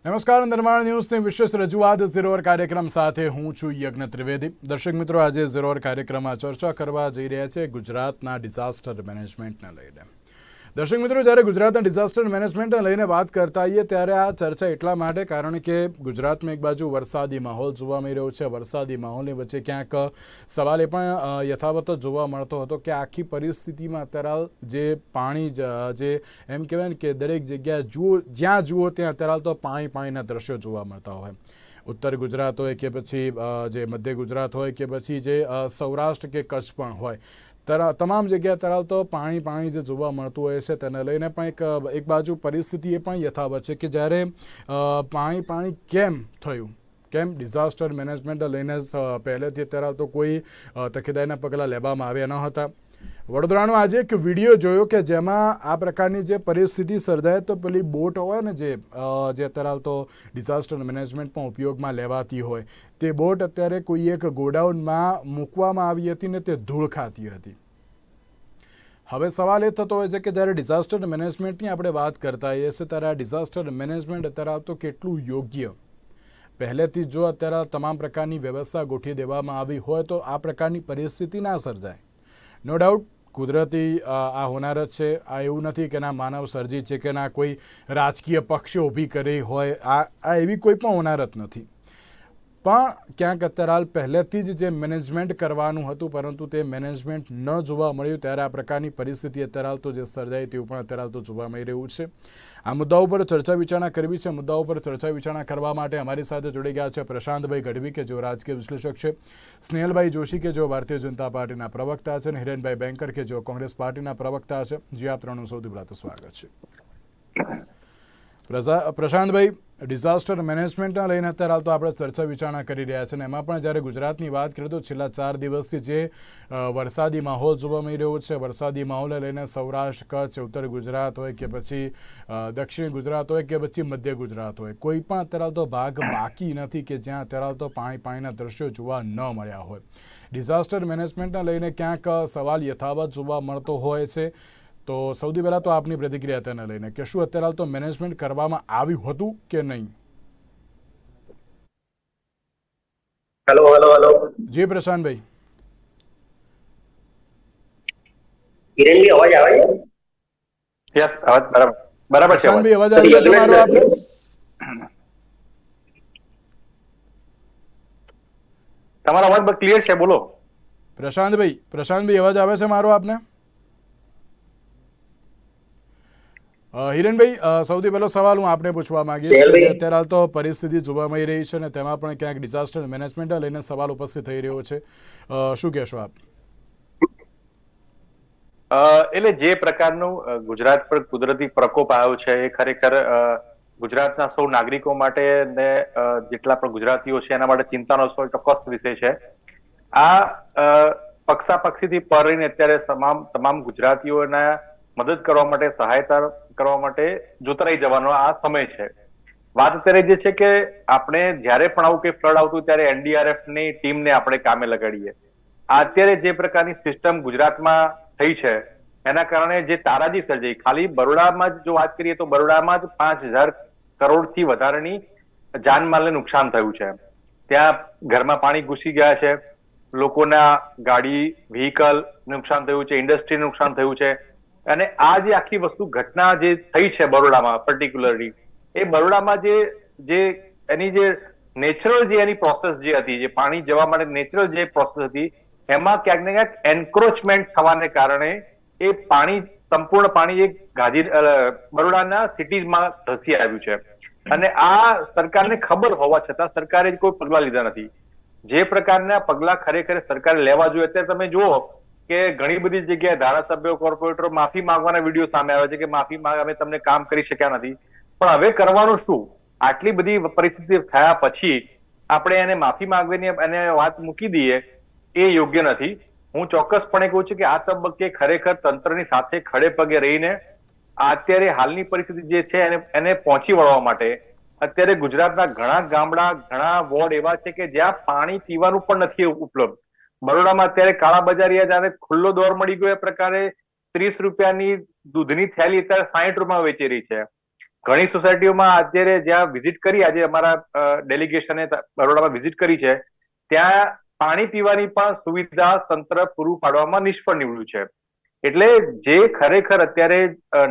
નમસ્કાર, નિર્માણ ન્યૂઝની વિશેષ રજૂઆત ઝીરો અવર કાર્યક્રમ સાથે હું છું યજ્ઞ ત્રિવેદી. દર્શક મિત્રો, આજે ઝીરો અવર કાર્યક્રમમાં ચર્ચા કરવા જઈ રહ્યા છે ગુજરાતના ડિઝાસ્ટર મેનેજમેન્ટને લઈને. દર્શક મિત્રો, જ્યારે ગુજરાતના ડિઝાસ્ટર મેનેજમેન્ટને લઈને વાત કરતા હોઈએ ત્યારે આ ચર્ચા એટલા માટે કારણ કે ગુજરાતમાં એક બાજુ વરસાદી માહોલ જોવા મળી રહ્યો છે. વરસાદી માહોલની વચ્ચે ક્યાંક સવાલ એ પણ યથાવત જોવા મળતો હતો કે આખી પરિસ્થિતિમાં અત્યારે જે પાણી જે એમ કહેવાય ને કે દરેક જગ્યાએ જ્યાં જુઓ ત્યાં અત્યારે તો પાણીના દ્રશ્યો જોવા મળતા હોય. ઉત્તર ગુજરાત હોય કે પછી જે મધ્ય ગુજરાત હોય કે પછી જે સૌરાષ્ટ્ર કે કચ્છ પણ હોય, તમામ જગ્યાએ તરાલ તો પાણી જે જોવા મળતું હોય છે તેને લઈને પણ એક બાજુ પરિસ્થિતિ એ પણ યથાવત છે કે જ્યારે પાણી કેમ થયું, કેમ ડિઝાસ્ટર મેનેજમેન્ટ લઈને પહેલેથી તરાલ તો કોઈ તકેદારીના પગલાં લેવામાં આવ્યા ન હતા. વડોદરાનો આજે એક વિડીયો જોયો કે જેમાં આ પ્રકારની જે પરિસ્થિતિ સર્જાય તો પેલી બોટ હોય ને જે અત્યારે તો ડિઝાસ્ટર મેનેજમેન્ટમાં ઉપયોગમાં લેવાતી હોય, તે બોટ અત્યારે કોઈ એક ગોડાઉનમાં મૂકવામાં આવી હતી ને તે ધૂળ ખાતી હતી. હવે સવાલ એ થતો હોય છે કે જ્યારે ડિઝાસ્ટર મેનેજમેન્ટની આપણે વાત કરતા હોઈએ છીએ ત્યારે આ ડિઝાસ્ટર મેનેજમેન્ટ અત્યારે તો કેટલું યોગ્ય, પહેલેથી જો અત્યારે તમામ પ્રકારની વ્યવસ્થા ગોઠવી દેવામાં આવી હોય તો આ પ્રકારની પરિસ્થિતિ ના સર્જાય. નો ડાઉટ કુદરતી આ હોનાર જ છે. આ એવું નથી કે ના માનવ સર્જી છે કે ના કોઈ રાજકીય પક્ષે ઊભી કરી હોય, આ એવી કોઈ પણ હોનારત નથી. પણ ક્યાંક અત્યારે હાલ પહેલેથી જ જે મેનેજમેન્ટ કરવાનું હતું પરંતુ તે મેનેજમેન્ટ ન જોવા મળ્યું ત્યારે આ પ્રકારની પરિસ્થિતિ અત્યારે હાલ તો જે સર્જાઈ તેવું પણ અત્યારે હાલ તો જોવા મળી રહ્યું છે. આ મુદ્દા ઉપર ચર્ચા વિચારણા કરવી છે. મુદ્દા ઉપર ચર્ચા વિચારણા કરવા માટે અમારી સાથે જોડી ગયા છે પ્રશાંતભાઈ ગઢવી કે જેઓ રાજકીય વિશ્લેષક છે, સ્નેહલભાઈ જોશી કે જેઓ ભારતીય જનતા પાર્ટીના પ્રવક્તા છે, અને હિરેનભાઈ બેંકર કે જેઓ કોંગ્રેસ પાર્ટીના પ્રવક્તા છે. જે આપ ત્રણનું સૌથી પહેલાં તો સ્વાગત છે. પ્રશાંતભાઈ, ડિઝાસ્ટર મેનેજમેન્ટના લઈને અત્યારે હાલ તો આપણે ચર્ચા વિચારણા કરી રહ્યા છીએ, અને એમાં પણ જ્યારે ગુજરાતની વાત કરીએ તો છેલ્લા 4 દિવસથી જે વરસાદી માહોલ જોવા મળી રહ્યો છે, વરસાદી માહોલને લઈને સૌરાષ્ટ્ર, કચ્છ, ઉત્તર ગુજરાત હોય કે પછી દક્ષિણ ગુજરાત હોય કે પછી મધ્ય ગુજરાત હોય, કોઈ પણ અત્યારે તો ભાગ બાકી નથી કે જ્યાં અત્યારે તો પાણીના દ્રશ્યો જોવા ન મળ્યા હોય. ડિઝાસ્ટર મેનેજમેન્ટને લઈને ક્યાંક સવાલ યથાવત જોવા મળતો હોય છે. તો સૌથી પહેલા તો આપની પ્રતિક્રિયા તેને લઈને કે શું અત્યારે તો મેનેજમેન્ટ કરવામાં આવ્યું હતું કે નહીં? હેલો જી પ્રશાંતભાઈ. કિરણભાઈ અવાજ આવે છે? યસ, અવાજ બરાબર છે. પ્રશાંતભાઈ અવાજ આવી રહ્યો છે મારો આપને? તમારો અવાજ ક્લિયર છે, બોલો. પ્રશાંતભાઈ અવાજ આવે છે મારો આપને? હિરેનભાઈ, સૌથી પહેલો સવાલ હું આપને પૂછવા માંગીશ કે અત્યારે હાલ તો પરિસ્થિતિ જોવા મળી રહી છે અને તેમાં પણ ક્યાંક ડિઝાસ્ટર મેનેજમેન્ટ લઈને સવાલ ઉપસ્થિત થઈ રહ્યો છે, શું કહેશો આપ? એટલે જે પ્રકારનું ગુજરાત પર કુદરતી પ્રકોપ આવ્યો છે એ ખરેખર ગુજરાતના સૌ નાગરિકો માટે ને જેટલા પણ ગુજરાતીઓ છે એના માટે ચિંતાનો ચોક્કસ વિષય છે. આ પક્ષાપક્ષીથી પર રહીને અત્યારે તમામ ગુજરાતીઓના મદદ કરવા માટે, સહાયતા કરવા માટે જોતરાઈ જવાનો આ સમય છે. વાત અત્યારે જે છે કે આપણે જયારે પણ આવું કઈ ફ્લડ આવતું ત્યારે એનડીઆરએફ ની ટીમને આપણે કામે લગાડીએ. અત્યારે જે પ્રકારની સિસ્ટમ ગુજરાતમાં થઈ છે એના કારણે જે તારાજી સર્જાઈ, ખાલી બરોડામાં જો વાત કરીએ તો બરોડામાં જ 5,000 કરોડથી વધારેની જાનમાલને નુકસાન થયું છે. ત્યાં ઘરમાં પાણી ઘૂસી ગયા છે, લોકોના ગાડી વ્હીકલ નુકસાન થયું છે, ઇન્ડસ્ટ્રી નુકસાન થયું છે. અને આ જે આખી વસ્તુ ઘટના જે થઈ છે બરોડામાં પર્ટિક્યુલરલી, એ બરોડામાં જે એની જે નેચરલ જે એની પ્રોસેસ જે હતી, જે પાણી જવા માટે નેચરલ જે પ્રોસેસ હતી, એમાં ક્યાંક ને ક્યાંક એન્ક્રોચમેન્ટ થવાને કારણે એ પાણી, સંપૂર્ણ પાણી એક બરોડાના સિટીઝમાં ધસી આવ્યું છે. અને આ સરકારને ખબર હોવા છતાં સરકારે કોઈ પગલા લીધા નથી. જે પ્રકારના પગલા ખરેખર સરકારે લેવા જોઈએ. અત્યારે તમે જુઓ કે ઘણી બધી જગ્યાએ ધારાસભ્યો, કોર્પોરેટરો માફી માંગવાના વિડીયો સામે આવે છે કે માફી માંગ, અમે તમને કામ કરી શક્યા નથી. પણ હવે કરવાનું શું? આટલી બધી પરિસ્થિતિ થયા પછી આપણે એને માફી માંગવીને એને વાત મૂકી દઈએ એ યોગ્ય નથી. હું ચોક્કસપણે કહું છું કે આ તબક્કે ખરેખર તંત્રની સાથે ખડે પગે રહીને અત્યારે હાલની પરિસ્થિતિ જે છે એને પહોંચી વળવા માટે અત્યારે ગુજરાતના ઘણા ગામડા, ઘણા વોર્ડ એવા છે કે જ્યાં પાણી પીવાનું પણ નથી ઉપલબ્ધ. બરોડામાં અત્યારે કાળાબજારીયા જાણે ખુલ્લો દોર મળી ગયો એ પ્રકારે 30 રૂપિયાની દૂધની થેલી અત્યારે 60 રૂપિયામાં વેચી રહી છે. ઘણી સોસાયટીઓમાં અત્યારે જ્યાં વિઝિટ કરી, આજે અમારા ડેલિગેશને બરોડામાં વિઝિટ કરી છે, ત્યાં પાણી પીવાની પણ સુવિધા તંત્ર પૂરું પાડવામાં નિષ્ફળ નીવડ્યું છે. એટલે જે ખરેખર અત્યારે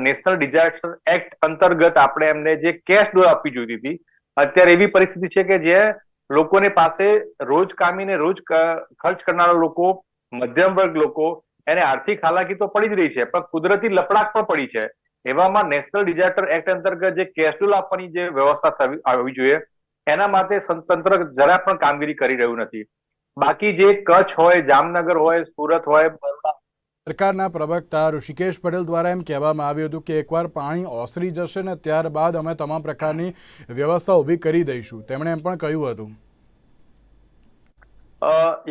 નેશનલ ડિઝાસ્ટર એક્ટ અંતર્ગત આપણે એમને જે કેશ ડોલ આપવી જોઈતી હતી, અત્યારે એવી પરિસ્થિતિ છે કે જે લોકોને પાસે રોજ કામીને રોજ ખર્ચ કરનારા લોકો, મધ્યમ વર્ગ લોકો, એને આર્થિક હાલાકી તો પડી જ રહી છે, પણ કુદરતી લપડાક પણ પડી છે. એવામાં નેશનલ ડિઝાસ્ટર એક્ટ અંતર્ગત જે કેશ ડોલ આપવાની જે વ્યવસ્થા આવવી જોઈએ, એના માટે તંત્ર જરા પણ કામગીરી કરી રહ્યું નથી. બાકી જે કચ્છ હોય, જામનગર હોય, સુરત હોય, બરોડા, સરકારના પ્રવક્તા ઋષિકેશ પટેલ દ્વારા એમ કહેવામાં આવ્યું હતું કે એકવાર પાણી ઓસરી જશે ને ત્યારબાદ અમે તમામ પ્રકારની વ્યવસ્થા ઊભી કરી દઈશું. તેમણે એમ પણ કહ્યું હતું.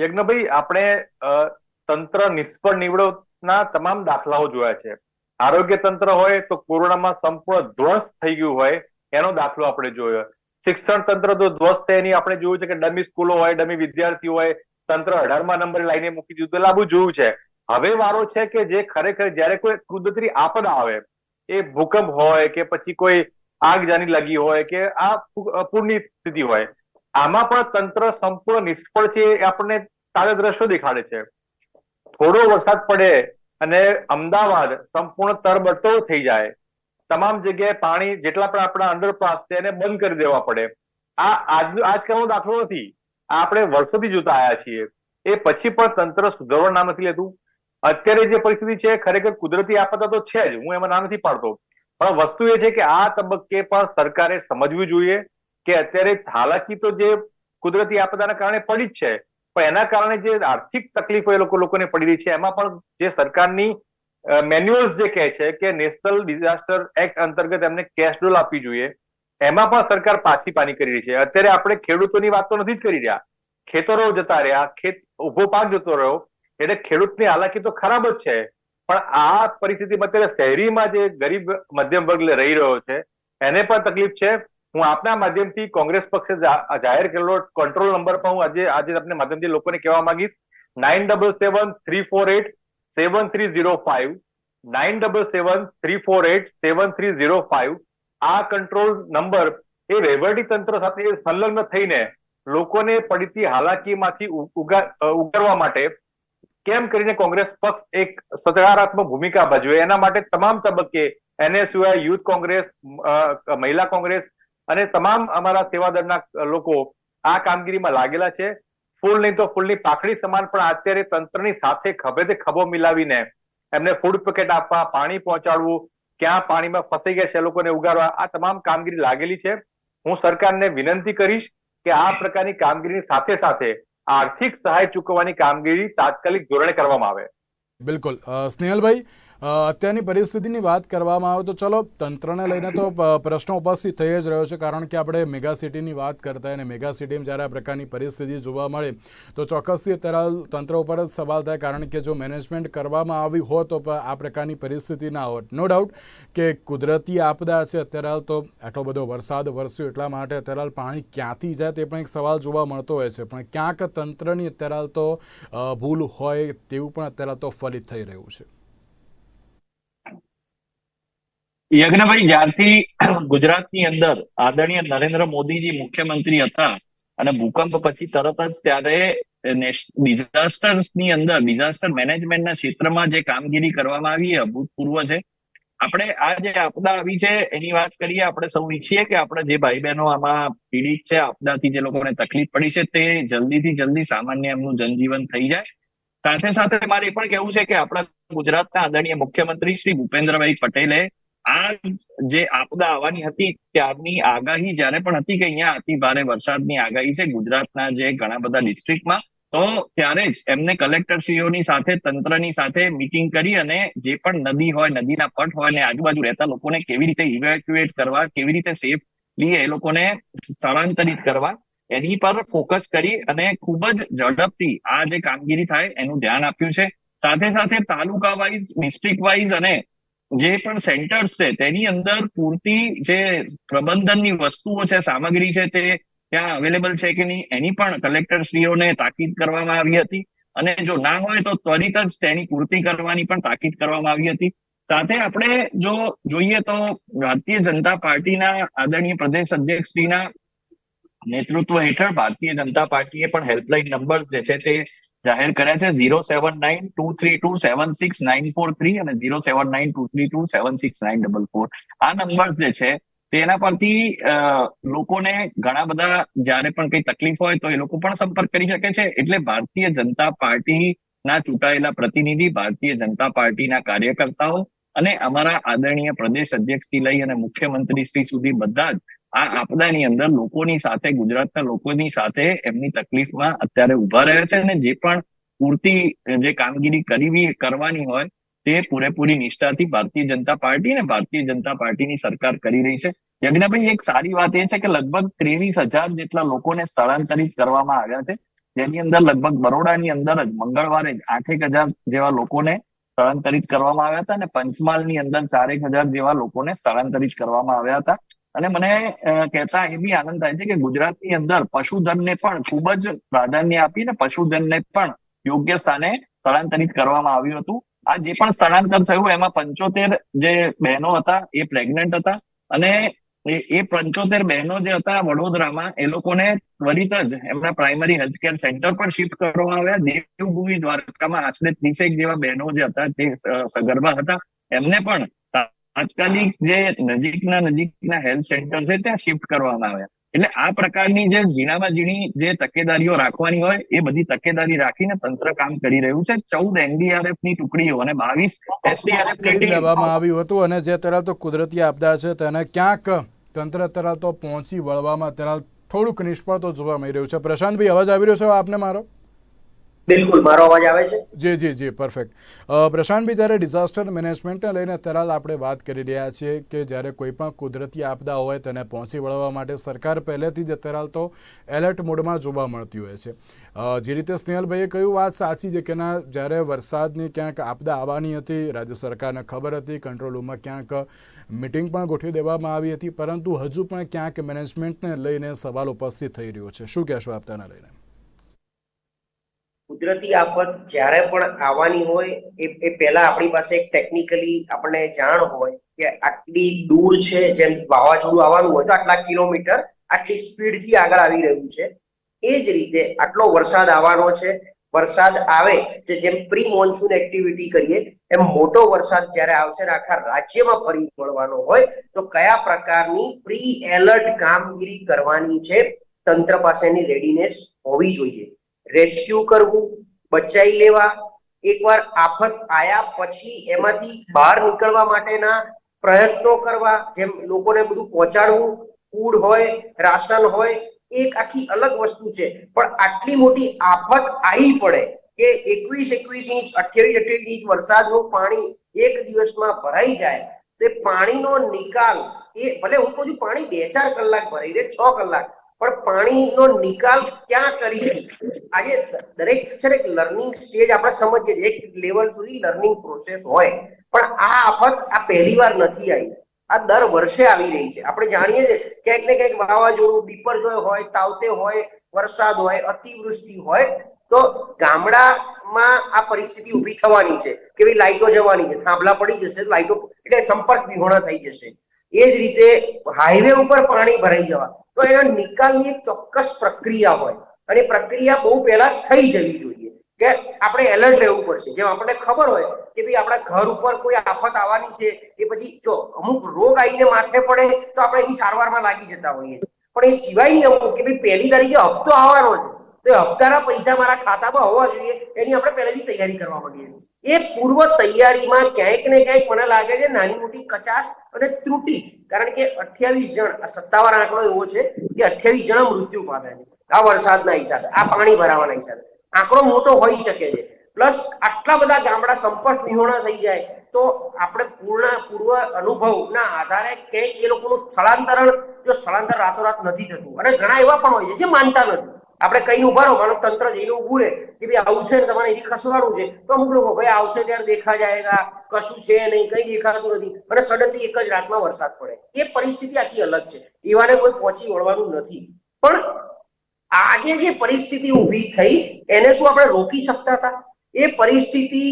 યજ્ઞભાઈ, આપણે તંત્ર નિષ્ફળ નીવડોના તમામ દાખલાઓ જોયા છે. આરોગ્ય તંત્ર હોય તો કોરોનામાં સંપૂર્ણ ધ્વસ્ત થઈ ગયું હોય એનો દાખલો આપણે જોયો. શિક્ષણ તંત્ર તો ધ્વસ્ત થાય એની આપણે જોયું છે કે ડમી સ્કૂલો હોય, ડમી વિદ્યાર્થીઓ હોય, તંત્ર 18મા નંબરે લાઈને મૂકી દીધું. એટલે આ બધું જોયું છે. હવે વારો છે કે જે ખરેખર જયારે કોઈ કુદરતી આપદા આવે, એ ભૂકંપ હોય કે પછી કોઈ આગ જાની લગી હોય કે આ પૂરની સ્થિતિ હોય, આમાં પણ તંત્ર સંપૂર્ણ નિષ્ફળ છે એ આપણને તાજા દ્રશ્યો દેખાડે છે. થોડો વરસાદ પડે અને અમદાવાદ સંપૂર્ણ તરબટો થઈ જાય, તમામ જગ્યાએ પાણી જેટલા પણ આપણા અંડરપાસ છે એને બંધ કરી દેવા પડે. આ આજકાલનો દાખલો નથી, આ આપણે વર્ષોથી જોતા આવ્યા છીએ. એ પછી પણ તંત્ર સુધારવા નામ નથી લેતું. અત્યારે જે પરિસ્થિતિ છે ખરેખર કુદરતી આપદા તો છે જ, હું એમાં ના નથી પાડતો, પણ વસ્તુ એ છે કે આ તબક્કે પણ સરકારે સમજવું જોઈએ કે અત્યારે હાલાકી તો જે કુદરતી આપદાના કારણે પડી જ છે, પણ એના કારણે જે આર્થિક તકલીફો એ લોકોને પડી રહી છે, એમાં પણ જે સરકારની મેન્યુઅલ્સ જે કહે છે કે નેશનલ ડિઝાસ્ટર એક્ટ અંતર્ગત એમને કેશ ડોલ આપવી જોઈએ, એમાં પણ સરકાર પાછી પાની કરી રહી છે. અત્યારે આપણે ખેડૂતોની વાત તો નથી જ કરી રહ્યા, ખેતરો જતા રહ્યા, ઉભો પાક જતો રહ્યો, એટલે ખેડૂતની હાલાકી તો ખરાબ જ છે. પણ આ પરિસ્થિતિમાં અત્યારે શહેરીમાં જે ગરીબ મધ્યમ વર્ગ રહી રહ્યો છે એને પણ તકલીફ છે. હું આપના માધ્યમથી કોંગ્રેસ પક્ષે જાહેર કરેલો કંટ્રોલ નંબર પણ હું આજે આપના માધ્યમથી લોકોને કહેવા માંગીશ, 9773487305, 9773487305. આ કંટ્રોલ નંબર એ વહીવટી તંત્ર સાથે સંલગ્ન થઈને લોકોને પડતી હાલાકીમાંથી ઉગારવા માટે કેમ કરીને કોંગ્રેસ પક્ષ એક સકારાત્મક ભૂમિકા ભજવે એના માટે તમામ તબક્કે NSUI, યુથ કોંગ્રેસ, મહિલા કોંગ્રેસ અને તમામ અમારા સેવાદળના લોકો આ કામગીરીમાં લાગેલા છે. ફૂલ નહીં તો ફૂલની પાખડી સમાન પણ અત્યારે તંત્રની સાથે ખભેથી ખભો મિલાવીને એમને ફૂડ પેકેટ આપવા, પાણી પહોંચાડવું, ક્યાં પાણીમાં ફસાઈ ગયા છે એ લોકોને ઉગારવા, આ તમામ કામગીરી લાગેલી છે. હું સરકારને વિનંતી કરીશ કે આ પ્રકારની કામગીરીની સાથે સાથે આર્થિક સહાય ચૂકવવાની કામગીરી તાત્કાલિક ધોરણે કરવામાં આવે. બિલકુલ. સ્નેહલભાઈ, અત્યારની પરિસ્થિતિની વાત કરવામાં આવે તો ચલો તંત્રને લઈને તો પ્રશ્નો ઉપસ્થિત થઈ જ રહ્યો છે, કારણ કે આપણે મેગા સિટીની વાત કરતા હોય અને મેગા સિટીમાં જ્યારે આ પ્રકારની પરિસ્થિતિ જોવા મળે તો ચોક્કસથી અત્યારે તંત્ર ઉપર જ સવાલ થાય, કારણ કે જો મેનેજમેન્ટ કરવામાં આવી હોત તો આ પ્રકારની પરિસ્થિતિ ના હોત. નો ડાઉટ કે કુદરતી આપદા છે, અત્યારે તો આટલો બધો વરસાદ વરસ્યો એટલા માટે અત્યારે પાણી ક્યાંથી જાય તે પણ એક સવાલ જોવા મળતો હોય છે, પણ ક્યાંક તંત્રની અત્યારે તો ભૂલ હોય તેવું પણ અત્યારે તો ફલિત થઈ રહ્યું છે. યજ્ઞભાઈ, જ્યારથી ગુજરાતની અંદર આદરણીય નરેન્દ્ર મોદીજી મુખ્યમંત્રી હતા અને ભૂકંપ પછી તરત જ ત્યારે ડિઝાસ્ટર્સની અંદર ડિઝાસ્ટર મેનેજમેન્ટના ક્ષેત્રમાં જે કામગીરી કરવામાં આવી અભૂતપૂર્વ છે. આપણે આ જે આપદા આવી છે એની વાત કરીએ, આપણે સૌ ઈચ્છીએ કે આપણે જે ભાઈ બહેનો આમાં પીડિત છે, આપદાથી જે લોકોને તકલીફ પડી છે, તે જલ્દીથી જલ્દી સામાન્ય એમનું જનજીવન થઈ જાય. સાથે સાથે મારે એ પણ કહેવું છે કે આપણા ગુજરાતના આદરણીય મુખ્યમંત્રી શ્રી ભૂપેન્દ્રભાઈ પટેલે આ જે આપદા આવવાની હતી ત્યારની આગાહી જ્યારે પણ હતી કે અહીંયા અતિ ભારે વરસાદની આગાહી છે ગુજરાતના જે ઘણા બધા ડિસ્ટ્રિક્ટમાં, તો ત્યારે જ એમને કલેક્ટરશ્રીઓની સાથે તંત્રની સાથે મીટિંગ કરી અને જે પણ નદી હોય, નદીના પટ હોય અને આજુબાજુ રહેતા લોકોને કેવી રીતે ઇવેક્યુએટ કરવા, કેવી રીતે સેફલી એ લોકોને સ્થળાંતરિત કરવા, એની પર ફોકસ કરી અને ખૂબ જ ઝડપથી આ જે કામગીરી થાય એનું ધ્યાન આપ્યું છે. સાથે સાથે તાલુકા વાઇઝ, ડિસ્ટ્રિક્ટ વાઇઝ અને જે પણ સેન્ટર્સ છે તેની અંદર પૂરતી જે પ્રબંધનની વસ્તુઓ છે, સામગ્રી છે, તે ત્યાં અવેલેબલ છે કે નહીં એની પણ કલેક્ટરશ્રીઓને તાકીદ કરવામાં આવી હતી અને જો ના હોય તો ત્વરિત જ તેની પૂર્તિ કરવાની પણ તાકીદ કરવામાં આવી હતી. સાથે આપણે જો જોઈએ તો ભારતીય જનતા પાર્ટીના આદરણીય પ્રદેશ અધ્યક્ષશ્રીના નેતૃત્વ હેઠળ ભારતીય જનતા પાર્ટીએ પણ હેલ્પલાઇન નંબર જે છે તે જાહેર કર્યા છે 07923276943 અને 07923276944. આ નંબર જે છે તેના પરથી લોકોને ઘણા બધા જયારે પણ કઈ તકલીફ હોય તો એ લોકો પણ સંપર્ક કરી શકે છે. એટલે ભારતીય જનતા પાર્ટીના ચૂંટાયેલા પ્રતિનિધિ, ભારતીય જનતા પાર્ટીના કાર્યકર્તાઓ અને અમારા આદરણીય પ્રદેશ અધ્યક્ષથી લઈ અને મુખ્યમંત્રી શ્રી સુધી બધા જ આ આપદાની અંદર લોકોની સાથે, ગુજરાતના લોકોની સાથે એમની તકલીફમાં અત્યારે ઉભા રહ્યા છે અને જે પણ પૂરતી જે કામગીરી કરવાની હોય તે પૂરેપૂરી નિષ્ઠાથી ભારતીય જનતા પાર્ટી અને ભારતીય જનતા પાર્ટીની સરકાર કરી રહી છે. યજ્ઞભાઈ, એક સારી વાત એ છે કે લગભગ 23,000 જેટલા લોકોને સ્થળાંતરિત કરવામાં આવ્યા છે, જેની અંદર લગભગ બરોડાની અંદર જ મંગળવારે જ 8,000 જેવા લોકોને સ્થળાંતરિત કરવામાં આવ્યા હતા અને પંચમહાલની અંદર 4,000 જેવા લોકોને સ્થળાંતરિત કરવામાં આવ્યા હતા. અને મને કહેતા એ બી આનંદ થાય છે કે ગુજરાતની અંદર પશુધનને પણ ખૂબ જ પ્રાધાન્ય આપીને પશુધનને પણ યોગ્ય સ્થાને સ્થળાંતરિત કરવામાં આવ્યું હતું. આ જે પણ સ્થળાંતર થયું એમાં 75 જે બહેનો હતા એ પ્રેગ્નન્ટ હતા અને એ 75 બહેનો જે હતા વડોદરામાં એ લોકોને ત્વરિત જ એમના પ્રાઇમરી હેલ્થકેર સેન્ટર પર શિફ્ટ કરવામાં આવ્યા. દેવભૂમિ દ્વારકામાં આશરે 30 જેવા બહેનો જે હતા તે સગર્ભા હતા, એમને પણ તાત્કાલિક જે નજીકના હેલ્થ સેન્ટર છે ત્યાં શિફ્ટ કરવામાં આવ્યા. એટલે આ પ્રકારની જે ઝીણામાં ઝીણી જે તકેદારીઓ રાખવાની હોય એ બધી તકેદારી રાખીને તંત્ર કામ કરી રહ્યું છે. 14 NDRF ની ટુકડીઓ અને 22 SDRF કરી લેવામાં આવ્યું હતું અને જે તરફ તો કુદરતી આપદા છે તેને ક્યાંક તંત્ર તરફ તો પહોંચી વળવામાં તરફ થોડુંક નિષ્ફળ તો જોવા મળી રહ્યું છે. પ્રશાંતભાઈ, અવાજ આવી રહ્યો છે આપને મારો? બિલકુલ, મારો અવાજ આવે છે? જી, પરફેક્ટ. પ્રશાંતભાઈ, જ્યારે ડિઝાસ્ટર મેનેજમેન્ટને લઈને અત્યારે આપણે વાત કરી રહ્યા છીએ કે જ્યારે કોઈ પણ કુદરતી આપદા હોય તેને પહોંચી વળવા માટે સરકાર પહેલેથી જ અત્યારે તો એલર્ટ મોડમાં જોવા મળતી હોય છે. જે રીતે સ્નેહલભાઈએ કહ્યું વાત સાચી છે કે ના, જ્યારે વરસાદની ક્યાંક આપદા આવવાની હતી, રાજ્ય સરકારને ખબર હતી, કંટ્રોલ રૂમમાં ક્યાંક મિટિંગ પણ ગોઠવી દેવામાં આવી હતી, પરંતુ હજુ પણ ક્યાંક મેનેજમેન્ટને લઈને સવાલ ઉપસ્થિત થઈ રહ્યો છે. શું કહેશો આપ તેના લઈને? કુદરતી આફત જ્યારે પણ આવવાની હોય એ પહેલા આપણી પાસે એક ટેકનિકલી આપણને જાણ હોય કે આટલી દૂર છે, જેમ વાવાઝોડું આવવાનું હોય તો આટલા કિલોમીટર આટલી સ્પીડથી આગળ આવી રહ્યું છે. એ જ રીતે આટલો વરસાદ આવવાનો છે. વરસાદ આવે કે જેમ પ્રી મોન્સૂન એક્ટિવિટી કરીએ એમ મોટો વરસાદ જ્યારે આવશે ને આખા રાજ્યમાં ફરી વળવાનો હોય તો કયા પ્રકારની પ્રી એલર્ટ કામગીરી કરવાની છે, તંત્ર પાસેની રેડીનેસ હોવી જોઈએ. રેસ્ક્યુ કરવું, બચાવી લેવા, એકવાર આફત આયા પછી એમાંથી બહાર નીકળવા માટેના પ્રયત્નો કરવા, જેમ લોકોને બધું પહોંચાડવું, ફૂડ હોય, રાશન હોય, એક આખી અલગ વસ્તુ છે. પણ આટલી મોટી આફત આવી પડે કે 21 ઇંચ 28 ઇંચ વરસાદનું પાણી એક દિવસમાં ભરાઈ જાય તો પાણીનો નિકાલ, એ ભલે હું કહું છું પાણી 2-4 કલાક ભરાઈ રહે, 6 કલાક, પણ પાણીનો નિકાલ ક્યાં કરીશું? આજે દરેક છે ને લર્નિંગ સ્ટેજ આપણે સમજીએ, એક લેવલ સુધી લર્નિંગ પ્રોસેસ હોય, પણ આ આફત આ પહેલી વાર નથી આવી, આ દર વર્ષે આવી રહી છે. આપણે જાણીએ છીએ ક્યાંક ને ક્યાંક વાવાઝોડું, બિપરજોય હોય, તાવતે હોય, વરસાદ હોય, અતિવૃષ્ટિ હોય તો ગામડામાં આ પરિસ્થિતિ ઊભી થવાની છે કે ભાઈ લાઈટો જવાની છે, થાંભલા પડી જશે, લાઈટો એટલે સંપર્ક વિહોણા થઈ જશે. એ જ રીતે હાઈવે ઉપર પાણી ભરાઈ જવા, તો એના નિકાલની એક ચોક્કસ પ્રક્રિયા હોય અને પ્રક્રિયા બહુ પહેલા થઈ જવી જોઈએ કે આપણે એલર્ટ રહેવું પડશે. જેમ આપણને ખબર હોય કે ભાઈ આપણા ઘર ઉપર કોઈ આફત આવવાની છે, એ પછી જો અમુક રોગ આવીને માથે પડે તો આપણે એની સારવારમાં લાગી જતા હોઈએ, પણ એ સિવાયની અમુક કે ભાઈ 1લી તારીખે હપ્તો આવવાનો છે તો એ હપ્તાના પૈસા મારા ખાતામાં હોવા જોઈએ, એની આપણે પહેલેથી તૈયારી કરવા માંડીએ. એ પૂર્વ તૈયારીમાં ક્યાંક ને ક્યાંક મને લાગે છે નાની મોટી કચાશ અને ત્રુટી, કારણ કે 28 જણ, આ સત્તાવાર આંકડો એવો છે કે 28 જણા મૃત્યુ પામ્યા છે આ વરસાદના હિસાબે, આ પાણી ભરાવાના હિસાબે. આંકડો મોટો હોઈ શકે છે, પ્લસ આટલા બધા ગામડા સંપર્ક વિહોણા થઈ જાય તો આપણે પૂર્વ અનુભવના આધારે ક્યાંક એ લોકોનું સ્થળાંતર રાતોરાત નથી થતું, અને ઘણા એવા પણ હોય છે જે માનતા નથી. આપણે કઈ ઉભા રહો, માનો તંત્ર જઈને ઉભું રહે કે ભાઈ આવશે ને તમારે અહીંથી ખસવાનું છે, તો અમુક લોકો ભાઈ આવશે ત્યારે દેખા જાયગા, કશું છે નહીં, કઈ દેખાતું નથી, અને સડનલી એક જ રાતમાં વરસાદ પડે. એ પરિસ્થિતિ આખી અલગ છે, એવાને કોઈ પહોંચી વળવાનું નથી. પણ આજે જે પરિસ્થિતિ ઊભી થઈ એને શું આપણે રોકી શકતા હતા? એ પરિસ્થિતિ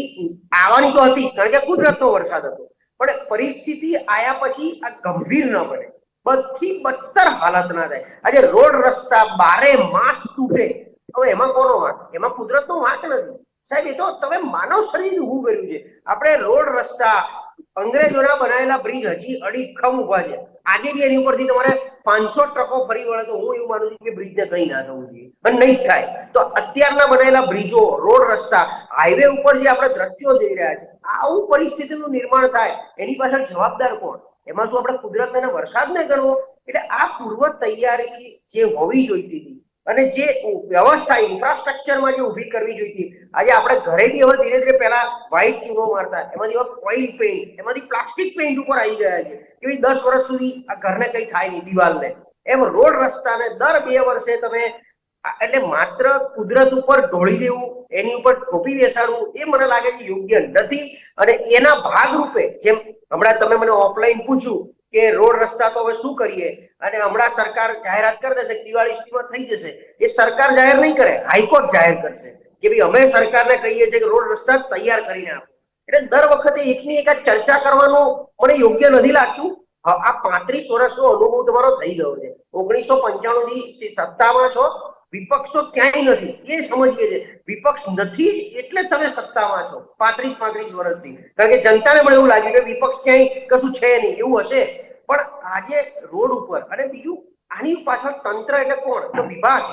આવવાની તો હતી કારણ કે કુદરતનો વરસાદ હતો, પણ પરિસ્થિતિ આયા પછી આ ગંભીર ન બને, બધી બદતર હાલત ના થાય. આજે રોડ રસ્તા બારે માસ તૂટે, હવે એમાં કોનો વાંક? એમાં કુદરતનો વાંક નથી સાહેબ, એ તો તમે માનવ શરીર ઊભું કર્યું છે. આપણે રોડ રસ્તા, અંગ્રેજોના બનાવેલા બ્રિજ હજી અડીખમ ઉભા છે. આજે બી એની ઉપરથી તમારે 500 ટ્રકો ફરી વળે તો હું એવું માનું છું કે બ્રિજને કઈ ના થવું જોઈએ અને નહીં જ થાય. તો અત્યારના બનેલા બ્રિજો, રોડ રસ્તા, હાઈવે ઉપર જે આપણે દ્રશ્યો જોઈ રહ્યા છે, આવું પરિસ્થિતિનું નિર્માણ થાય એની પાછળ જવાબદાર કોણ? એમાં શું આપણે કુદરતને અને વરસાદને ગણવો? એટલે આ પૂર્વ તૈયારી જે હોવી જોઈતી હતી અને જે વ્યવસ્થા ઇન્ફ્રાસ્ટ્રક્ચરમાં જે ઊભી કરવી જોઈતી, આજે આપણે ઘરે બી હવે ધીરે ધીરે પહેલા વ્હાઈટ ચૂનો મારતા, એમાંથી હવે ઓઇલ પેઇન્ટ, એમાંથી પ્લાસ્ટિક પેઇન્ટ ઉપર આવી ગયા છે કે ભાઈ 10 વર્ષ સુધી આ ઘરને કઈ થાય નહીં, દિવાલને. એમ રોડ રસ્તાને દર 2 વર્ષે તમે, એટલે માત્ર કુદરત ઉપર ઢોળી દેવું, એની ઉપર થોપી બેસાડવું, એ મને લાગે છે યોગ્ય નથી. અને એના ભાગરૂપે જેમ હમણાં તમે મને ઓફલાઈન પૂછ્યું કે રોડ રસ્તા તો હવે શું કરીએ, અને હમણાં સરકાર જાહેરાત કરી દેશે કે દિવાળી સુધીમાં થઈ જશે. એ સરકાર જાહેર નહીં કરે, હાઈકોર્ટ જાહેર કરશે કે ભાઈ અમે સરકારને કહીએ છીએ કે રોડ રસ્તા તૈયાર કરીને આપો. એટલે દર વખતે એકની એક ચર્ચા કરવાનું મને યોગ્ય નથી લાગતું. આ 35 વર્ષનો અનુભવ તમારો થઈ ગયો છે. 1995 થી સત્તામાં છો, વિપક્ષો ક્યાંય નથી એ સમજીએ છે. વિપક્ષ નથી એટલે તમે સત્તામાં છો 35 વર્ષથી, કારણ કે જનતાને પણ એવું લાગ્યું કે વિપક્ષ ક્યાંય કશું છે નહીં, એવું હશે. પણ આજે રોડ ઉપર, અને બીજું આની પાછળ તંત્ર એટલે કોણ? તો વિભાગ.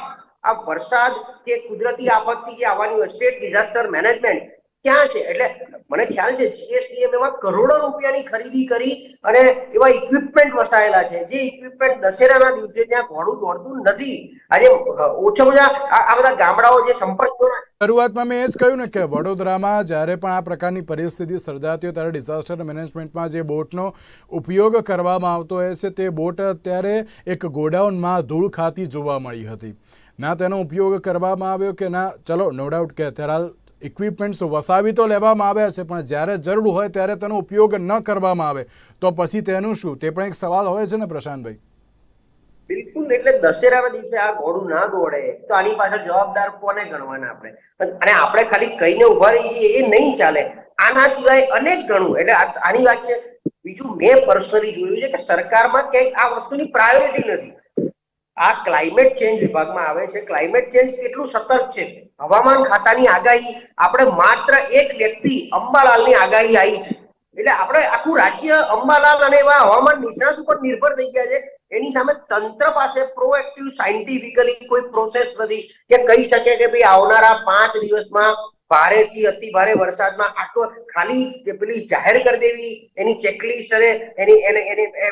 આ વરસાદ કે કુદરતી આફતથી જે આવવાની હોય, સ્ટેટ ડિઝાસ્ટર મેનેજમેન્ટ ક્યાં છે? એટલે મને ખ્યાલ છે જીએસડીએમ એમાં કરોડો રૂપિયાની ખરીદી કરી અને એવા ઇક્વિપમેન્ટ વસાયેલા છે, જે ઇક્વિપમેન્ટ દશેરાના દિવસે ત્યાં ઘોડું દોડતું નથી. આજે ઓછા ઓછા આ બધા ગામડાઓ જે સંપર્ક, શરૂઆતમાં મેં એ જ કહ્યું ને કે વડોદરામાં જ્યારે પણ આ પ્રકારની પરિસ્થિતિ સર્જાતી હોય ત્યારે ડિઝાસ્ટર મેનેજમેન્ટમાં જે બોટનો ઉપયોગ કરવામાં આવતો હોય છે, તે બોટ અત્યારે એક ગોડાઉનમાં ધૂળ ખાતી જોવા મળી હતી. ના તેનો ઉપયોગ કરવામાં આવ્યો કે ના, ચલો નો ડાઉટ કે અત્યારે ઇક્વિપમેન્ટ્સ વસાવી તો લેવામાં આવ્યા છે, પણ જ્યારે જરૂર હોય ત્યારે તેનો ઉપયોગ ન કરવામાં આવે તો પછી તેનું શું? તે પણ એક સવાલ હોય છે ને પ્રશાંતભાઈ. બિલકુલ. એટલે દશેરાના દિવસે આ ઘોડું ના દોડે તો આની પાછળ જવાબદાર કોને ગણવાના આપણે? અને આપણે ખાલી કહીને ઉભા રહી છીએ એ નહીં ચાલે. આના સિવાય અનેક ગણું, એટલે આની વાત છે. બીજું મેં પર્સનલી જોયું છે કે સરકારમાં ક્યાંક આ વસ્તુની પ્રાયોરિટી નથી. આ ક્લાઇમેટ ચેન્જ વિભાગમાં આવે છે. ક્લાઇમેટ ચેન્જ કેટલું સતર્ક છે. હવામાન ખાતાની આગાહી, આપણે માત્ર એક વ્યક્તિ અંબાલાલની આગાહી આવી છે એટલે આપણે આખું રાજ્ય અંબાલાલ અને એવા હવામાન નિષ્ણાત ઉપર નિર્ભર થઈ ગયા છે. એની સામે તંત્ર પાસે પ્રોએક્ટિવ સાયન્ટિફિકલી કોઈ પ્રોસેસ નથી કે કહી શકે કે ભાઈ આવનારા 5 દિવસમાં ભારેથી અતિ ભારે વરસાદમાં આટલો, ખાલી પેલી જાહેર કરી દેવી એની ચેકલિસ્ટ અને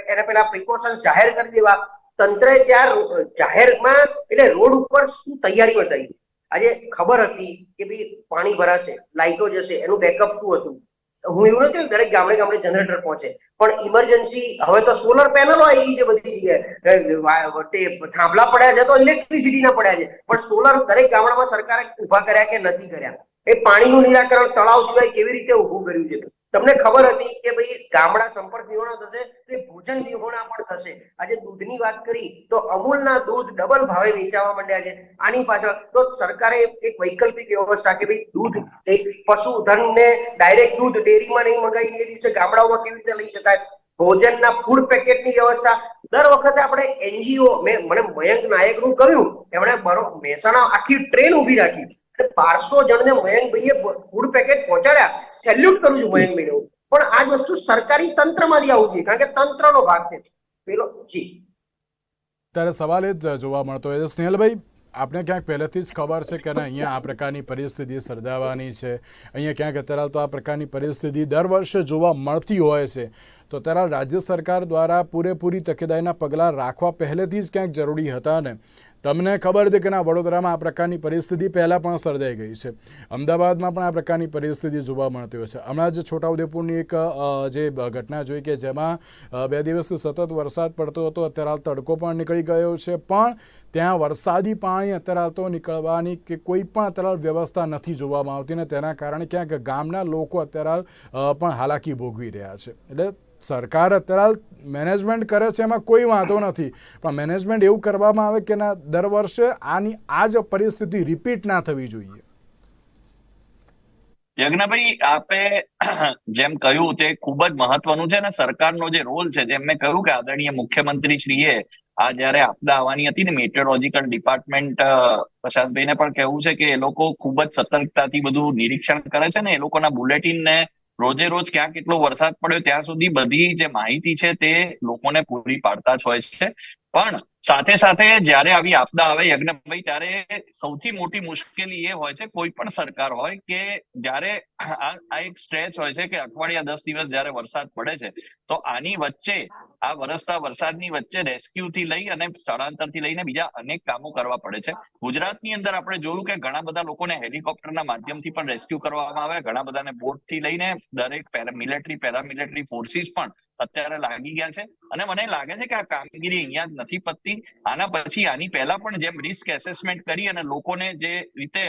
એને પેલા પ્રિકોશન્સ જાહેર કરી દેવા. તંત્રએ ત્યાં જાહેરમાં એટલે રોડ ઉપર શું તૈયારી બતાવી? આજે ખબર હતી કે ભાઈ પાણી ભરાશે, લાઈટો જશે, એનું બેકઅપ શું હતું? હું એવું નથી દરેક ગામડે ગામડે જનરેટર પહોંચે, પણ ઇમરજન્સી હવે તો સોલર પેનલો આવી છે બધી જગ્યાએ. થાંભલા પડ્યા છે તો ઇલેક્ટ્રિસિટીના પડ્યા છે, પણ સોલર દરેક ગામડામાં સરકારે ઉભા કર્યા કે નથી કર્યા? એ પાણીનું નિરાકરણ તળાવ સિવાય કેવી રીતે ઉભું કર્યું છે? તમને ખબર હતી કે ભાઈ ગામડા સંપર્ક વિહોણા થશે તો ભોજન વિહોણા પણ થશે. આજે દૂધની વાત કરી તો અમૂલના દૂધ ડબલ ભાવે વેચાવા માંડ્યા છે. આની પાછળ તો સરકારે એક વૈકલ્પિક વ્યવસ્થા કે ભાઈ દૂધ, પશુધનને ડાયરેક્ટ દૂધ ડેરીમાં નહીં મંગાવી એ દિવસે ગામડાઓમાં કેવી રીતે લઈ શકાય? ભોજનના ફૂડ પેકેટની વ્યવસ્થા. દર વખતે આપણે એનજીઓ, મને મયંક નાયકનું કહ્યું, એમણે મહેસાણા આખી ટ્રેન ઉભી રાખી, 1200 જણને મયંકભાઈએ ફૂડ પેકેટ પહોંચાડ્યા. સેલ્યુટ કરું છું મયંકભાઈને. પણ આ જ વસ્તુ સરકારી તંત્રમાંથી આવું છે, કારણ કે તંત્રનો ભાગ છે પેલો. જી, ત્યારે સવાલ એ જ જોવા મળતો હોય છે સ્નેહલભાઈ, આપણે ક્યાંક પહેલેથી જ ખબર છે કે અહીંયા આ પ્રકારની પરિસ્થિતિ સર્જાવાની છે, અહીંયા ક્યાંક અત્યારે તો આ પ્રકારની પરિસ્થિતિ દર વર્ષે જોવા મળતી હોય છે, તો ત્યારે રાજ્ય સરકાર દ્વારા પૂરેપૂરી તકેદારીના પગલાં રાખવા પહેલેથી જ ક્યાંક જરૂરી હતા ને? તમને ખબર છે કે ના, વડોદરામાં આ પ્રકારની પરિસ્થિતિ પહેલાં પણ સર્જાઈ ગઈ છે, અમદાવાદમાં પણ આ પ્રકારની પરિસ્થિતિ જોવા મળતી હોય છે. હમણાં જ છોટાઉદેપુરની એક જે ઘટના જોઈ કે જેમાં 2 દિવસથી સતત વરસાદ પડતો હતો, અત્યારે હાલ તડકો પણ નીકળી ગયો છે, પણ ત્યાં વરસાદી પાણી અત્યારે હાલ તો નીકળવાની કે કોઈ પણ અત્યારે વ્યવસ્થા નથી જોવામાં આવતી, ને તેના કારણે ક્યાંક ગામના લોકો અત્યારે હાલ પણ હાલાકી ભોગવી રહ્યા છે. એટલે સરકાર અત્યારે મેનેજમેન્ટ કરે છે એમાં કોઈ વાંધો નથી, પણ મેનેજમેન્ટ એવું કરવામાં આવે કે ના, દર વર્ષે આ જ પરિસ્થિતિ રિપીટ ના થવી જોઈએ. યજ્ઞભાઈ, આપે જેમ કહ્યું તે ખૂબ જ મહત્વનું છે, અને સરકારનો જે રોલ છે, જેમ મેં કહ્યું કે આદરણીય મુખ્યમંત્રી શ્રીએ આ જયારે આપદા આવવાની હતી ને, મેટ્રોલોજીકલ ડિપાર્ટમેન્ટ પ્રશાંતભાઈને પણ કહેવું છે કે એ લોકો ખૂબ જ સતર્કતાથી બધું નિરીક્ષણ કરે છે ને એ લોકોના બુલેટિન ને રોજે રોજ ક્યાં કેટલો વરસાદ પડ્યો ત્યાં સુધી બધી જે માહિતી છે તે લોકોને પૂરી પાડતા જ હોય છે. પણ સાથે સાથે જયારે આવી આપદા આવે યજ્ઞભાઈ, ત્યારે સૌથી મોટી મુશ્કેલી એ હોય છે કોઈ પણ સરકાર હોય કે જયારે આ એક સ્ટ્રેચ હોય છે કે અઠવાડિયા 10 દિવસ જયારે વરસાદ પડે છે, તો આની વચ્ચે આ વરસતા વરસાદની વચ્ચે રેસ્ક્યુ થી લઈ અને સ્થળાંતર થી લઈને બીજા અનેક કામો કરવા પડે છે. ગુજરાતની અંદર આપણે જોયું કે ઘણા બધા લોકોને હેલિકોપ્ટરના માધ્યમથી પણ રેસ્ક્યુ કરવામાં આવે, ઘણા બધાને બોટ થી લઈને દરેક મિલિટરી પેરામિલિટરી ફોર્સિસ પણ અત્યારે લાગી ગયા છે. અને મને લાગે છે કે આ કામગીરી અહીંયા જ નથી પતતી, આના પછી આની પહેલા પણ જેમ રિસ્ક એસેસમેન્ટ કરી અને લોકોને જે રીતે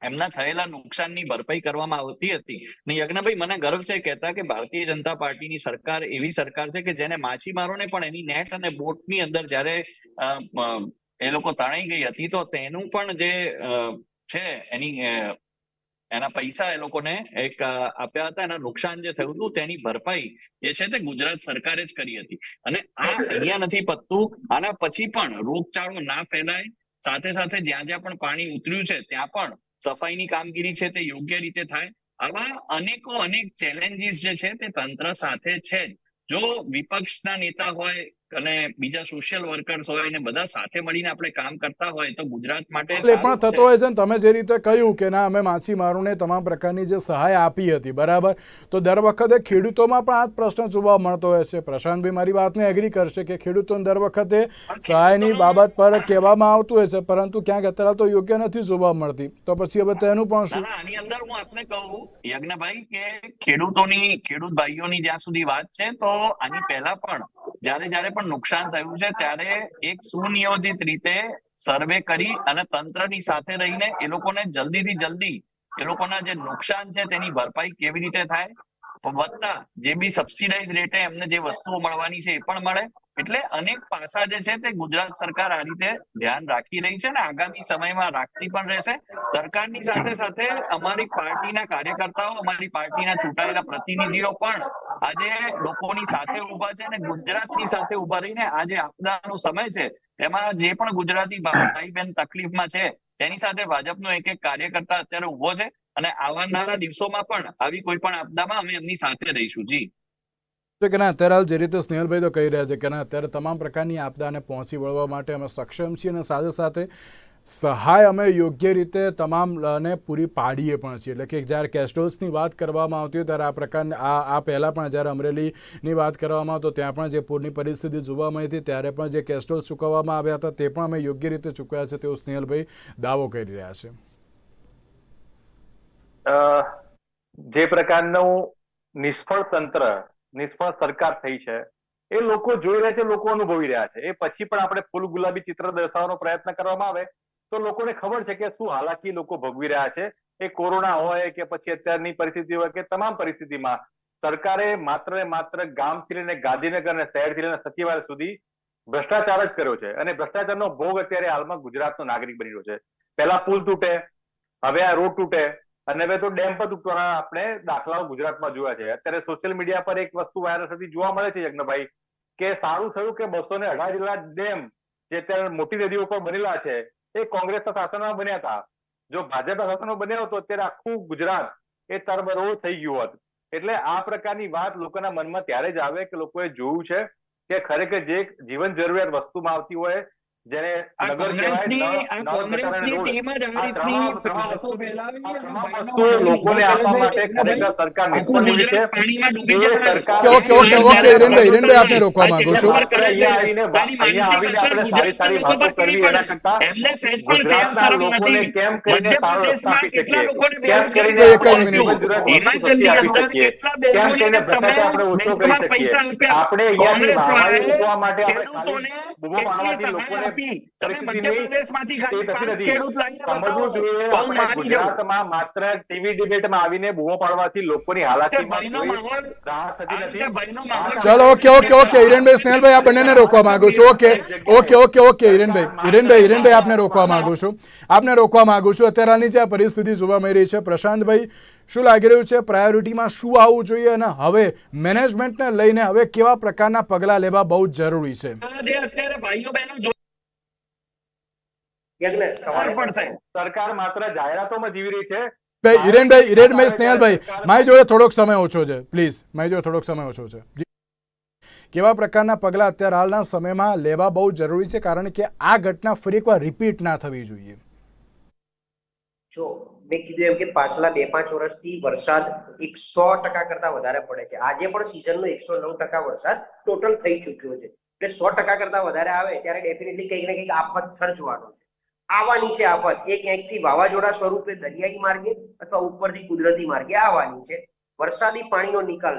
એમના થયેલા નુકસાનની ભરપાઈ કરવામાં આવતી હતી ને યજ્ઞભાઈ, મને ગર્વ છે કહેતા કે ભારતીય જનતા પાર્ટીની સરકાર એવી સરકાર છે કે જેને માછીમારોને પણ એની નેટ અને બોટની અંદર જયારે એ લોકો તણાઈ ગઈ હતી તો તેનું પણ જે છે એના પૈસા એ લોકોને એક આપ્યા હતા, એના નુકસાન જે થયું હતું તેની ભરપાઈ જે છે તે ગુજરાત સરકારે જ કરી હતી. અને આ અહીંયા નથી પતતું, આના પછી પણ રોગચાળો ના ફેલાય, સાથે સાથે જ્યાં જ્યાં પણ પાણી ઉતર્યું છે ત્યાં પણ સફાઈની કામગીરી છે તે યોગ્ય રીતે થાય. આવા અનેક ચેલેન્જીસ જે છે તે તંત્ર સાથે છે. જો વિપક્ષના નેતા હોય અને બીજા સોશિયલ વર્કર્સ હોય ને બધા સાથે મળીને આપણે કામ કરતા હોય તો ગુજરાત માટે એ પણ થતો હોય છે ને. તમે જે રીતે કહ્યું કે ના અમે માછીમારોને તમામ પ્રકારની જે સહાય આપી હતી, બરાબર, તો દર વખતે ખેડૂતોમાં પણ આ જ પ્રશ્ન જોવા મળતો હોય છે. પ્રશાંતભાઈ મારી વાતને એગ્રી કરશે કે ખેડૂતોને દર વખતે સહાયની બાબત પર કહેવામાં આવતું હોય છે, પરંતુ ક્યાંક અત્યારે તો યોગ્ય નથી જોવા મળતી, તો પછી હવે તેનું પણ શું? આની અંદર હું આપને કહું યજ્ઞભાઈ કે ખેડૂત ભાઈઓની જ્યાં સુધી વાત છે તો આની પહેલા પણ જયારે પણ નુકસાન થયું છે ત્યારે એક સુનિયોજિત રીતે સર્વે કરી અને તંત્રની સાથે રહીને એ લોકોને જલ્દીથી જલ્દી એ લોકોના જે નુકસાન છે તેની ભરપાઈ કેવી રીતે થાય, વત્તા જે બી સબસિડાઇઝ રેટે એમને જે વસ્તુઓ મળવાની છે એ પણ મળે. એટલે અનેક પાસા જે છે તે ગુજરાત સરકાર આ રીતે ધ્યાન રાખી રહી છે ને આગામી સમયમાં રાખતી પણ રહેશે. સરકારની સાથે સાથે અમારી પાર્ટીના કાર્યકર્તાઓ, અમારી પાર્ટીના ચૂંટાયેલા પ્રતિનિધિઓ પણ આજે લોકોની સાથે ઉભા છે અને ગુજરાતની સાથે ઉભા રહીને આ જે આપદાનો સમય છે એમાં જે પણ ગુજરાતી ભાઈ બહેન તકલીફમાં છે તેની સાથે ભાજપનો એક કાર્યકર્તા અત્યારે ઉભો છે અને આવનારા દિવસોમાં પણ આવી કોઈ પણ આપદામાં અમે એમની સાથે રહીશું. જી કે ના, અત્યારે હાલ જે રીતે સ્નેહલભાઈ તો કહી રહ્યા છે કે ના, અત્યારે તમામ પ્રકારની આપદાને પહોંચી વળવા માટે અમે સક્ષમ છીએ અને સાથે સાથે સહાય અમે યોગ્ય રીતે તમામને પૂરી પાડીએ પણ છીએ. એટલે કે જ્યારે કેસ્ટ્રોલ્સની વાત કરવામાં આવતી હોય ત્યારે આ પ્રકારની આ પહેલાં પણ જ્યારે અમરેલીની વાત કરવામાં આવતો ત્યાં પણ જે પૂરની પરિસ્થિતિ જોવા મળી હતી ત્યારે પણ જે કેસ્ટ્રોલ્સ ચૂકવવામાં આવ્યા હતા તે પણ અમે યોગ્ય રીતે ચૂકવ્યા છે તેવું સ્નેહલભાઈ દાવો કરી રહ્યા છે. જે પ્રકારનું નિષ્ફળ તંત્ર, નિષ્ફળ સરકાર થઈ છે એ લોકો જોઈ રહ્યા છે, લોકો અનુભવી રહ્યા છે. એ પછી પણ આપણે ફૂલ ગુલાબી ચિત્ર દર્શાવવાનો પ્રયત્ન કરવામાં આવે તો લોકોને ખબર છે કે શું હાલાકી લોકો ભોગવી રહ્યા છે. એ કોરોના હોય કે પછી અત્યારની પરિસ્થિતિ હોય કે તમામ પરિસ્થિતિમાં સરકારે માત્ર ને માત્ર ગામથી લઈને ગાંધીનગર અને શહેરથી લઈને સચિવાલય સુધી ભ્રષ્ટાચાર જ કર્યો છે. અને ભ્રષ્ટાચારનો ભોગ અત્યારે હાલમાં ગુજરાતનો નાગરિક બની રહ્યો છે. પહેલા પુલ તૂટે, હવે આ રોડ તૂટે અને હવે તો ડેમ પર તૂટવાના આપણે દાખલાઓ ગુજરાતમાં જોયા છે. અત્યારે સોશિયલ મીડિયા પર એક વસ્તુ વાયરલ થતી જોવા મળે છે યજ્ઞભાઈ, કે સારું થયું કે 218 જેટલા ડેમ જે અત્યારે મોટી નદીઓ પર બનેલા છે એ કોંગ્રેસના શાસનમાં બન્યા હતા. જો ભાજપના શાસનમાં બન્યા હોત તો અત્યારે આખું ગુજરાત એ તરબરોળ થઈ ગયું હોત. એટલે આ પ્રકારની વાત લોકોના મનમાં ત્યારે જ આવે કે લોકોએ જોયું છે કે ખરેખર જે જીવન જરૂરિયાત વસ્તુમાં આવતી હોય, જેને નગર લોકોને આપવા માટે ખરેખર સરકાર નિષ્ફળ નીવડી છે. આપને રોકવા માંગુ છું. અહીંયા આવીને આપણે સારી સારી વાતો કરવી એના કરતા ગુજરાતના લોકોને કેમ કરીને સારો રસ્તો આપી શકીએ, કેમ કરીને આપી શકીએ, કેમ કરીને ભ્રષ્ટાચાર આપણે ઓછો કરી શકીએ. આપણે અહીંયાથી વાવાઈ ઉઠવા માટે આપણે ખાલી બૂમો પાડવાથી લોકોને નથી. તમે મધ્યપ્રદેશમાંથી ખાલી 5 ખેડૂત લાવીને સમજવું બતાવો જોઈએ તો હું આપણે માની જાઉં. ગુજરાતમાં માત્ર ટીવી ડિબેટમાં આવીને બૂમો પાડવાથી લોકોની હાલાકીમાં ભાઈનો કોઈ માહોલ રાહત થતી આ નથી. રીતે ભાઈનો માહોલ ચલો ઓકે હિરેનભાઈ સ્નેહલભાઈ આ બંનેને રોકવા માંગુ છું ઓકે હિરેનભાઈ આપને રોકવા માંગુ છું અત્યારે હાલની જે આ પરિસ્થિતિ જોવા મળી રહી છે પ્રશાંતભાઈ શું લાગી રહ્યું છે પ્રાયોરિટીમાં શું આવવું જોઈએ અને હવે મેનેજમેન્ટને લઈને હવે કેવા પ્રકારના પગલાં લેવા બહુ જ જરૂરી છે જે અત્યારે ભાઈઓ બહેનો જો યજ્ઞ સવારે પડશે. સરકાર માત્ર જાહેરાતોમાં જીવી રહી છે. હિરેનભાઈ સ્નેહલભાઈ મારી જોડે થોડોક સમય ઓછો છે પ્લીઝ મારી જોડે થોડોક સમય ઓછો છે કેવા પ્રકારના પગલાં અત્યારે હાલના સમયમાં લેવા બહુ જરૂરી છે કારણ કે આ ઘટના ફરી એકવાર રિપીટ ના થવી જોઈએ જો મેં કીધું એમ કે પાછલા 2-5 વર્ષથી વરસાદ 100% કરતા વધારે પડે છે. આજે પણ સિઝનનો 109% વરસાદ ટોટલ થઈ ચુક્યો છે. એટલે 100% કરતા વધારે આવે ત્યારે ડેફિનેટલી કંઈક ને કંઈક આફત સર્જવાનો છે. આવવાની છે આફત. એ ક્યાંકથી વાવાઝોડા સ્વરૂપે દરિયાઈ માર્ગે અથવા ઉપરથી કુદરતી માર્ગે આવવાની છે. વરસાદી પાણીનો નિકાલ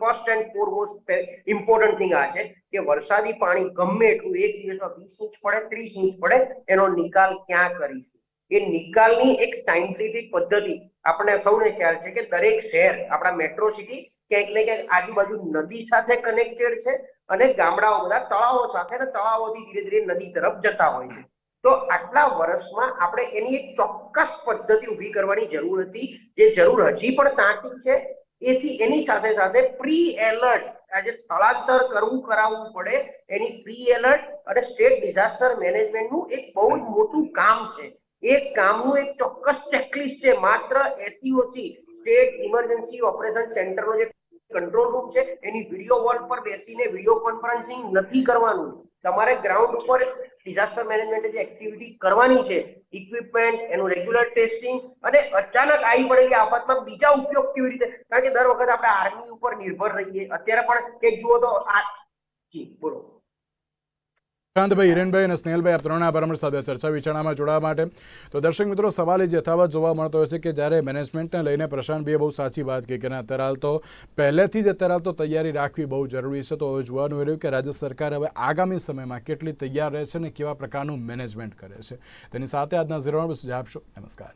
first and foremost important thing આ છે કે વરસાદી પાણી ગમે એટલું એક દિવસમાં 20 ઇંચ પડે 30 ઇંચ પડે એનો નિકાલ ક્યાં કરીશું. એ નિકાલની એક સાયન્ટિફિક પદ્ધતિ આપણે સૌને ખ્યાલ છે કે દરેક શહેર આપણા મેટ્રો સિટી ક્યાંક ને ક્યાંક આજુબાજુ નદી સાથે કનેક્ટેડ છે અને ગામડાઓ બધા તળાવો સાથે અને તળાવોથી ધીરે ધીરે નદી તરફ જતા હોય છે. તો આટલા વર્ષમાં આપણે એની એક ચોક્કસ પદ્ધતિ ઊભી કરવાની જરૂર હતી જે જરૂર હજી પણ તાકી છે. એની સાથે સાથે પ્રી એલર્ટ આજે સ્થળાંતર કરાવવું પડે એની પ્રી એલર્ટ અને સ્ટેટ ડિઝાસ્ટર મેનેજમેન્ટનું એક બહુ જ મોટું કામ છે. એ કામનું એક ચોક્કસ ચેકલિસ્ટ છે. માત્ર એસસીઓસી સ્ટેટ ઇમરજન્સી ઓપરેશન સેન્ટરનો જે કંટ્રોલ રૂમ છે એની વિડીયો વોલ પર બેસીને વિડીયો કોન્ફરન્સિંગ નથી કરવાનું. તમારે ગ્રાઉન્ડ ઉપર ડિઝાસ્ટર મેનેજમેન્ટ જે એક્ટિવિટી કરવાની છે ઇક્વિપમેન્ટ એનું રેગ્યુલર ટેસ્ટિંગ અને અચાનક આવી પડેલી આફતમાં બીજા ઉપયોગ કેવી રીતે કારણ કે દર વખત આપણે આર્મી ઉપર નિર્ભર રહીએ. અત્યારે પણ કે જુઓ તો જી બોલો પ્રશાંતભાઈ હિરેનભાઈ અને સ્નેહલભાઈ આપ ત્રણના પરામર્શ સાથે ચર્ચા વિચારણામાં જોડાવા માટે તો દર્શક મિત્રો સવાલ એ યથાવત જોવા મળતો હોય છે કે જ્યારે મેનેજમેન્ટને લઈને પ્રશાંતભાઈએ બહુ સાચી વાત કહી કે અત્યારે હાલ તો પહેલેથી જ અત્યારે હાલ તો તૈયારી રાખવી બહુ જરૂરી છે. તો હવે જોવાનું રહ્યું કે રાજ્ય સરકાર હવે આગામી સમયમાં કેટલી તૈયાર રહે છે અને કેવા પ્રકારનું મેનેજમેન્ટ કરે છે. તેની સાથે આજના 0 બસ આપશો. નમસ્કાર.